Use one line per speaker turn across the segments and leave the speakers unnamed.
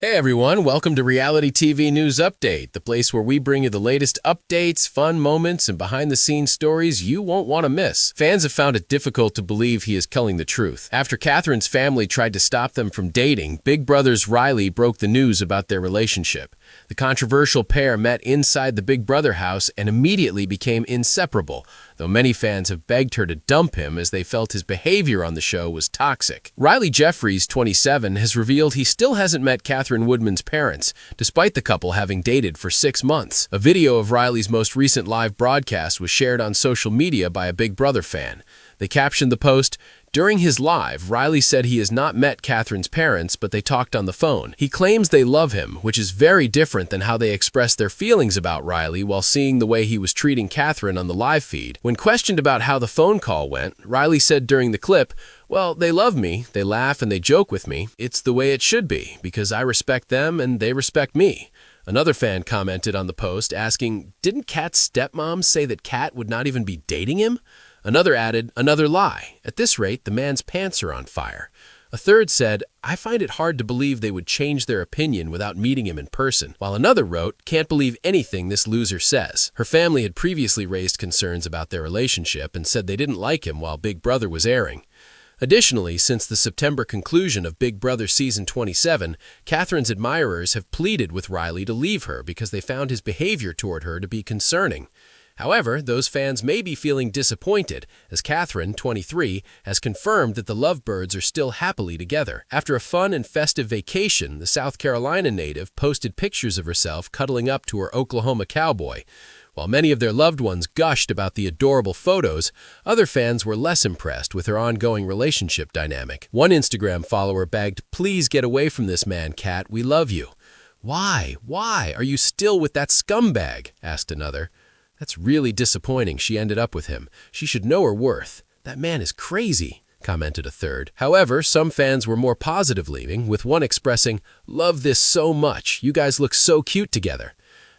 Hey everyone, welcome to Reality TV News Update, the place where we bring you the latest updates, fun moments, and behind-the-scenes stories you won't want to miss. Fans have found it difficult to believe he is telling the truth. After Katherine's family tried to stop them from dating, Big Brother's Rylie broke the news about their relationship. The controversial pair met inside the Big Brother house and immediately became inseparable, though many fans have begged her to dump him as they felt his behavior on the show was toxic. Rylie Jeffries, 27, has revealed he still hasn't met Katherine Woodman's parents, despite the couple having dated for 6 months. A video of Rylie's most recent live broadcast was shared on social media by a Big Brother fan. They captioned the post, "During his live, Rylie said he has not met Katherine's parents, but they talked on the phone. He claims they love him, which is very different than how they expressed their feelings about Rylie while seeing the way he was treating Katherine on the live feed." When questioned about how the phone call went, Rylie said during the clip, "Well, they love me, they laugh and they joke with me. It's the way it should be, because I respect them and they respect me." Another fan commented on the post asking, "Didn't Kat's stepmom say that Kat would not even be dating him?" Another added, "Another lie. At this rate, the man's pants are on fire." A third said, "I find it hard to believe they would change their opinion without meeting him in person." While another wrote, "Can't believe anything this loser says." Her family had previously raised concerns about their relationship and said they didn't like him while Big Brother was airing. Additionally, since the September conclusion of Big Brother Season 27, Katherine's admirers have pleaded with Rylie to leave her because they found his behavior toward her to be concerning. However, those fans may be feeling disappointed, as Katherine, 23, has confirmed that the lovebirds are still happily together. After a fun and festive vacation, the South Carolina native posted pictures of herself cuddling up to her Oklahoma cowboy. While many of their loved ones gushed about the adorable photos, other fans were less impressed with her ongoing relationship dynamic. One Instagram follower begged, "Please get away from this man, Kat, we love you." "Why? Why? Are you still with that scumbag?" asked another. "That's really disappointing she ended up with him. She should know her worth. That man is crazy," commented a third. However, some fans were more positive leaning, with one expressing, "Love this so much. You guys look so cute together.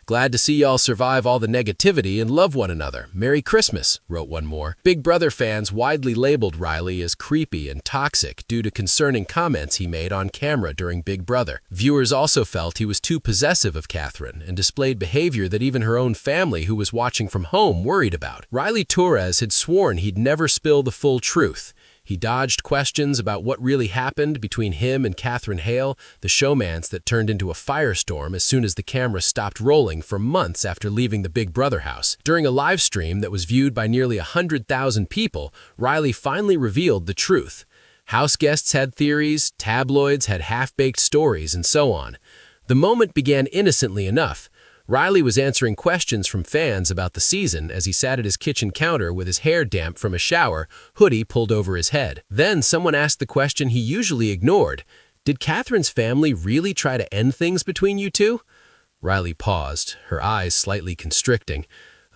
Glad to see y'all survive all the negativity and love one another. Merry Christmas," wrote one more. Big Brother fans widely labeled Rylie as creepy and toxic due to concerning comments he made on camera during Big Brother. Viewers also felt he was too possessive of Katherine and displayed behavior that even her own family, who was watching from home, worried about. Rylie Torres had sworn he'd never spill the full truth. He dodged questions about what really happened between him and Katherine Hale, the showmance that turned into a firestorm as soon as the camera stopped rolling for months after leaving the Big Brother house. During a live stream that was viewed by nearly 100,000 people, Rylie finally revealed the truth. House guests had theories, tabloids had half-baked stories, and so on. The moment began innocently enough. Rylie was answering questions from fans about the season as he sat at his kitchen counter with his hair damp from a shower, hoodie pulled over his head. Then someone asked the question he usually ignored. "Did Katherine's family really try to end things between you two?" Rylie paused, her eyes slightly constricting.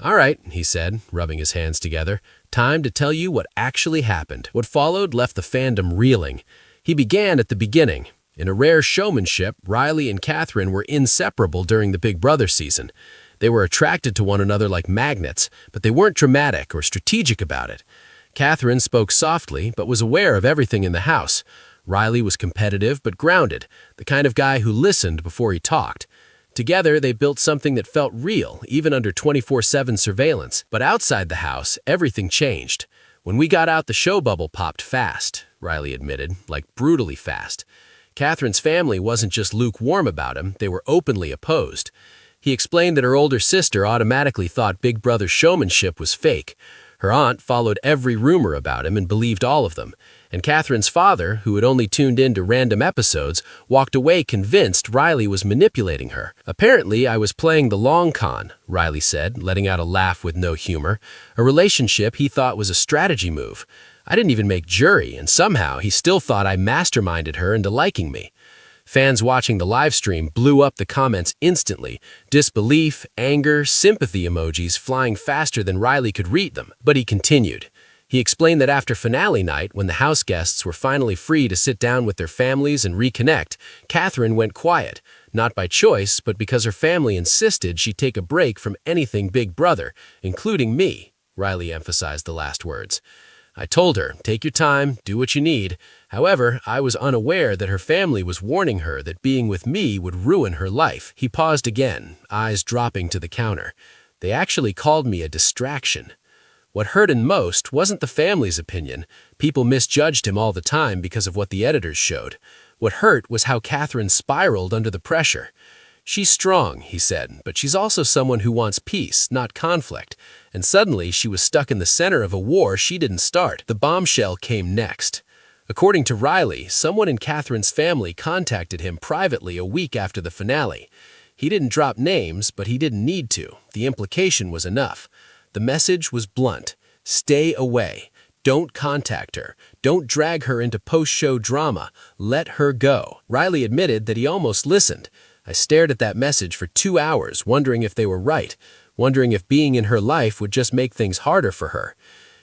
"All right," he said, rubbing his hands together. "Time to tell you what actually happened." What followed left the fandom reeling. He began at the beginning. In a rare showmanship, Rylie and Katherine were inseparable during the Big Brother season. They were attracted to one another like magnets, but they weren't dramatic or strategic about it. Katherine spoke softly, but was aware of everything in the house. Rylie was competitive but grounded, the kind of guy who listened before he talked. Together, they built something that felt real, even under 24/7 surveillance. But outside the house, everything changed. "When we got out, the show bubble popped fast," Rylie admitted, like brutally fast. Katherine's family wasn't just lukewarm about him, they were openly opposed. He explained that her older sister automatically thought Big Brother's showmanship was fake. Her aunt followed every rumor about him and believed all of them. And Katherine's father, who had only tuned in to random episodes, walked away convinced Rylie was manipulating her. "Apparently, I was playing the long con," Rylie said, letting out a laugh with no humor. A relationship he thought was a strategy move. "I didn't even make jury, and somehow he still thought I masterminded her into liking me." Fans watching the live stream blew up the comments instantly, disbelief, anger, sympathy emojis flying faster than Rylie could read them. But he continued. He explained that after finale night, when the house guests were finally free to sit down with their families and reconnect, Katherine went quiet, not by choice, but because her family insisted she take a break from anything Big Brother, including me. Rylie emphasized the last words. I told her, take your time, do what you need. However, I was unaware that her family was warning her that being with me would ruin her life. He paused again, eyes dropping to the counter. They actually called me a distraction. What hurt him most wasn't the family's opinion. People misjudged him all the time because of what the editors showed. What hurt was how Katherine spiraled under the pressure. She's strong, he said, but she's also someone who wants peace, not conflict. And suddenly, she was stuck in the center of a war she didn't start. The bombshell came next. According to Rylie, someone in Katherine's family contacted him privately a week after the finale. He didn't drop names, but he didn't need to. The implication was enough. The message was blunt. Stay away. Don't contact her. Don't drag her into post-show drama. Let her go. Rylie admitted that he almost listened. I stared at that message for 2 hours, wondering if they were right, wondering if being in her life would just make things harder for her.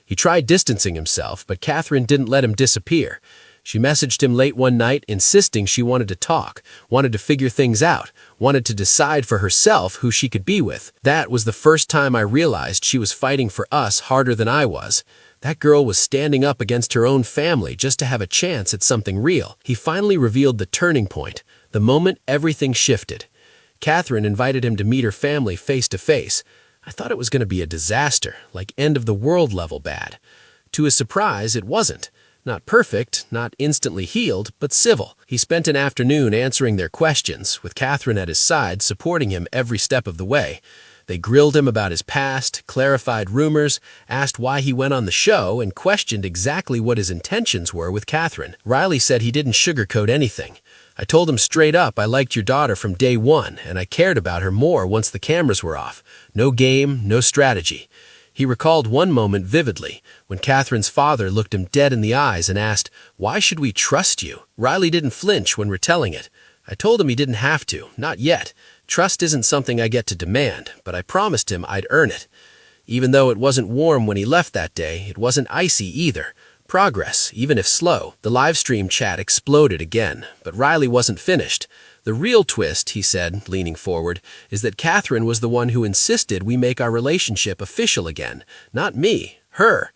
He tried distancing himself, but Katherine didn't let him disappear. She messaged him late one night, insisting she wanted to talk, wanted to figure things out, wanted to decide for herself who she could be with. That was the first time I realized she was fighting for us harder than I was. That girl was standing up against her own family just to have a chance at something real. He finally revealed the turning point, the moment everything shifted. Katherine invited him to meet her family face to face. I thought it was going to be a disaster, like end-of-the-world level bad. To his surprise, it wasn't. Not perfect, not instantly healed, but civil. He spent an afternoon answering their questions, with Katherine at his side supporting him every step of the way. They grilled him about his past, clarified rumors, asked why he went on the show, and questioned exactly what his intentions were with Katherine. Rylie said he didn't sugarcoat anything. I told him straight up I liked your daughter from day one, and I cared about her more once the cameras were off. No game, no strategy. He recalled one moment vividly, when Katherine's father looked him dead in the eyes and asked, "Why should we trust you?" Rylie didn't flinch when retelling it. I told him he didn't have to, not yet. Trust isn't something I get to demand, but I promised him I'd earn it. Even though it wasn't warm when he left that day, it wasn't icy either. Progress, even if slow. The live stream chat exploded again, but Rylie wasn't finished. The real twist, he said, leaning forward, is that Katherine was the one who insisted we make our relationship official again. Not me, her.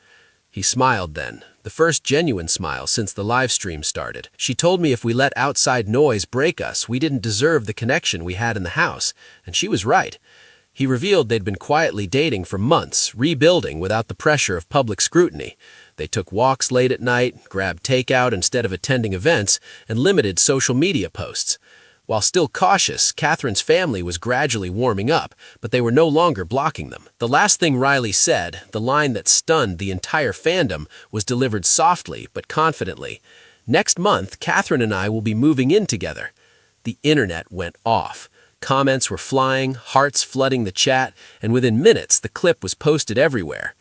He smiled then, the first genuine smile since the live stream started. She told me if we let outside noise break us, we didn't deserve the connection we had in the house, and she was right. He revealed they'd been quietly dating for months, rebuilding without the pressure of public scrutiny. They took walks late at night, grabbed takeout instead of attending events, and limited social media posts. While still cautious, Katherine's family was gradually warming up, but they were no longer blocking them. The last thing Rylie said, the line that stunned the entire fandom, was delivered softly but confidently. Next month, Katherine and I will be moving in together. The internet went off. Comments were flying, hearts flooding the chat, and within minutes the clip was posted everywhere.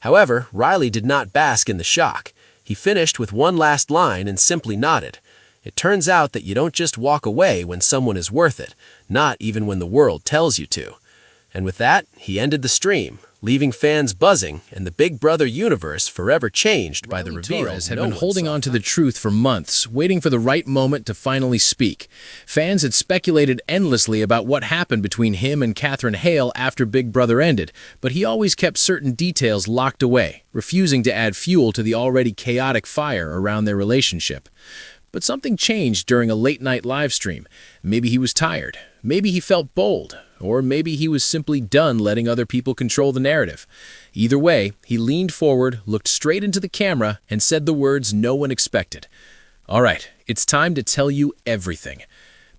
However, Rylie did not bask in the shock. He finished with one last line and simply nodded. It turns out that you don't just walk away when someone is worth it, not even when the world tells you to. And with that, he ended the stream, leaving fans buzzing and the Big Brother universe forever changed by the reveal.
Torres had been holding on to the truth for months, waiting for the right moment to finally speak. Fans had speculated endlessly about what happened between him and Katherine Hale after Big Brother ended, but he always kept certain details locked away, refusing to add fuel to the already chaotic fire around their relationship. But something changed during a late-night live stream. Maybe he was tired. Maybe he felt bold. Or maybe he was simply done letting other people control the narrative. Either way, he leaned forward, looked straight into the camera, and said the words no one expected. "All right, it's time to tell you everything."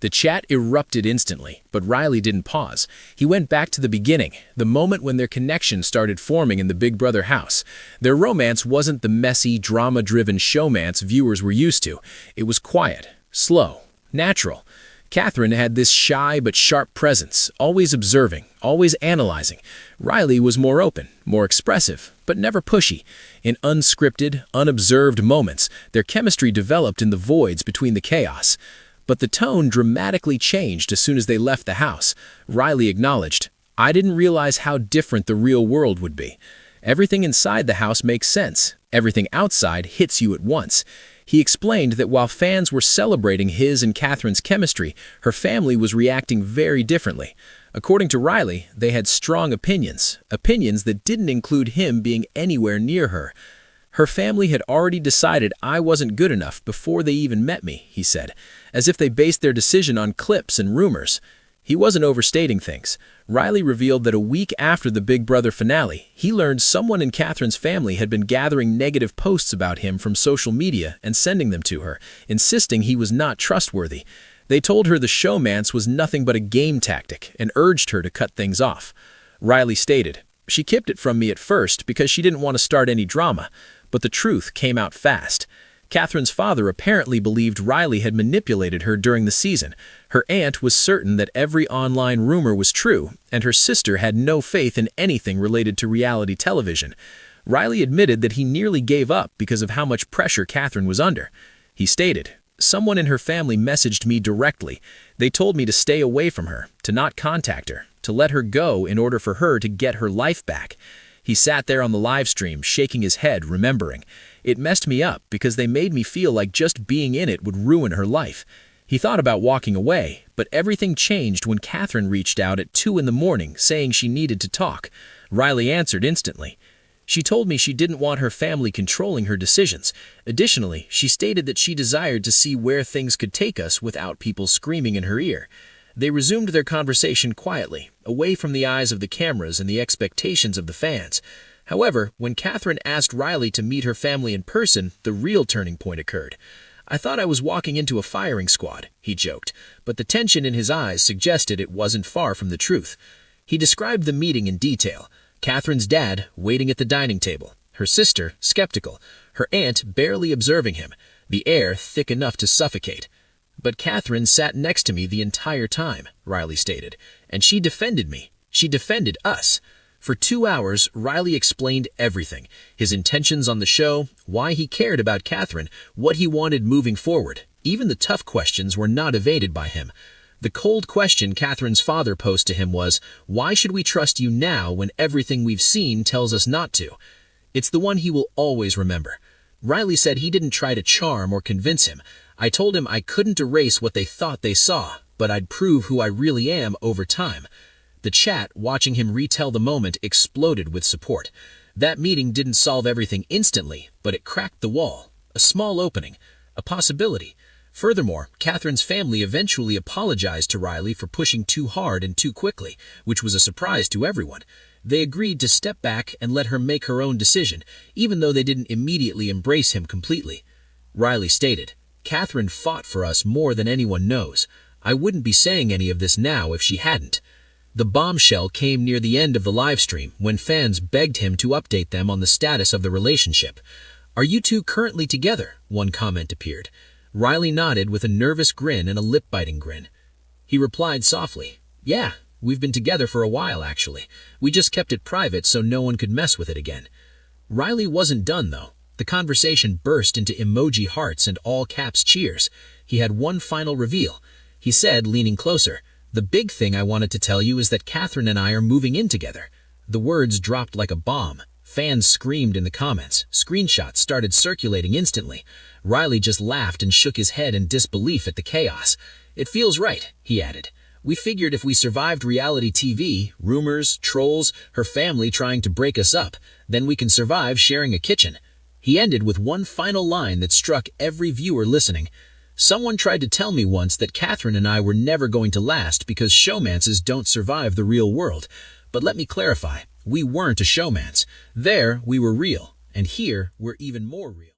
The chat erupted instantly, but Rylie didn't pause. He went back to the beginning, the moment when their connection started forming in the Big Brother house. Their romance wasn't the messy, drama-driven showmance viewers were used to. It was quiet, slow, natural. Katherine had this shy but sharp presence, always observing, always analyzing. Rylie was more open, more expressive, but never pushy. In unscripted, unobserved moments, their chemistry developed in the voids between the chaos. But the tone dramatically changed as soon as they left the house. Rylie acknowledged, "I didn't realize how different the real world would be. Everything inside the house makes sense. Everything outside hits you at once." He explained that while fans were celebrating his and Katherine's chemistry, her family was reacting very differently. According to Rylie, they had strong opinions that didn't include him being anywhere near her. Her family had already decided I wasn't good enough before they even met me, he said, as if they based their decision on clips and rumors. He wasn't overstating things. Rylie revealed that a week after the Big Brother finale, he learned someone in Katherine's family had been gathering negative posts about him from social media and sending them to her, insisting he was not trustworthy. They told her the showmance was nothing but a game tactic and urged her to cut things off. Rylie stated, "She kept it from me at first because she didn't want to start any drama, but the truth came out fast." Katherine's father apparently believed Rylie had manipulated her during the season. Her aunt was certain that every online rumor was true, and her sister had no faith in anything related to reality television. Rylie admitted that he nearly gave up because of how much pressure Katherine was under. He stated, "Someone in her family messaged me directly. They told me to stay away from her, to not contact her, to let her go in order for her to get her life back." He sat there on the live stream, shaking his head, remembering. "It messed me up because they made me feel like just being in it would ruin her life." He thought about walking away, but everything changed when Katherine reached out at 2 in the morning saying she needed to talk. Rylie answered instantly. "She told me she didn't want her family controlling her decisions. Additionally, she stated that she desired to see where things could take us without people screaming in her ear." They resumed their conversation quietly, away from the eyes of the cameras and the expectations of the fans. However, when Katherine asked Rylie to meet her family in person, the real turning point occurred. "I thought I was walking into a firing squad," he joked, but the tension in his eyes suggested it wasn't far from the truth. He described the meeting in detail. Katherine's dad waiting at the dining table, her sister skeptical, her aunt barely observing him, the air thick enough to suffocate. "But Katherine sat next to me the entire time," Rylie stated, "and she defended me. She defended us." For 2 hours, Rylie explained everything, his intentions on the show, why he cared about Katherine, what he wanted moving forward. Even the tough questions were not evaded by him. The cold question Katherine's father posed to him was, "Why should we trust you now when everything we've seen tells us not to?" It's the one he will always remember. Rylie said he didn't try to charm or convince him. "I told him I couldn't erase what they thought they saw, but I'd prove who I really am over time." The chat, watching him retell the moment, exploded with support. That meeting didn't solve everything instantly, but it cracked the wall. A small opening. A possibility. Furthermore, Katherine's family eventually apologized to Rylie for pushing too hard and too quickly, which was a surprise to everyone. They agreed to step back and let her make her own decision, even though they didn't immediately embrace him completely. Rylie stated, "Katherine fought for us more than anyone knows. I wouldn't be saying any of this now if she hadn't." The bombshell came near the end of the livestream when fans begged him to update them on the status of the relationship. "Are you two currently together?" one comment appeared. Rylie nodded with a nervous grin and a lip-biting grin. He replied softly, "Yeah, we've been together for a while actually. We just kept it private so no one could mess with it again." Rylie wasn't done though. The conversation burst into emoji hearts and all-caps cheers. He had one final reveal. He said, leaning closer, "The big thing I wanted to tell you is that Katherine and I are moving in together." The words dropped like a bomb. Fans screamed in the comments. Screenshots started circulating instantly. Rylie just laughed and shook his head in disbelief at the chaos. "It feels right," he added. "We figured if we survived reality TV, rumors, trolls, her family trying to break us up, then we can survive sharing a kitchen." He ended with one final line that struck every viewer listening. "Someone tried to tell me once that Katherine and I were never going to last because showmances don't survive the real world. But let me clarify, we weren't a showmance. There, we were real, and here, we're even more real."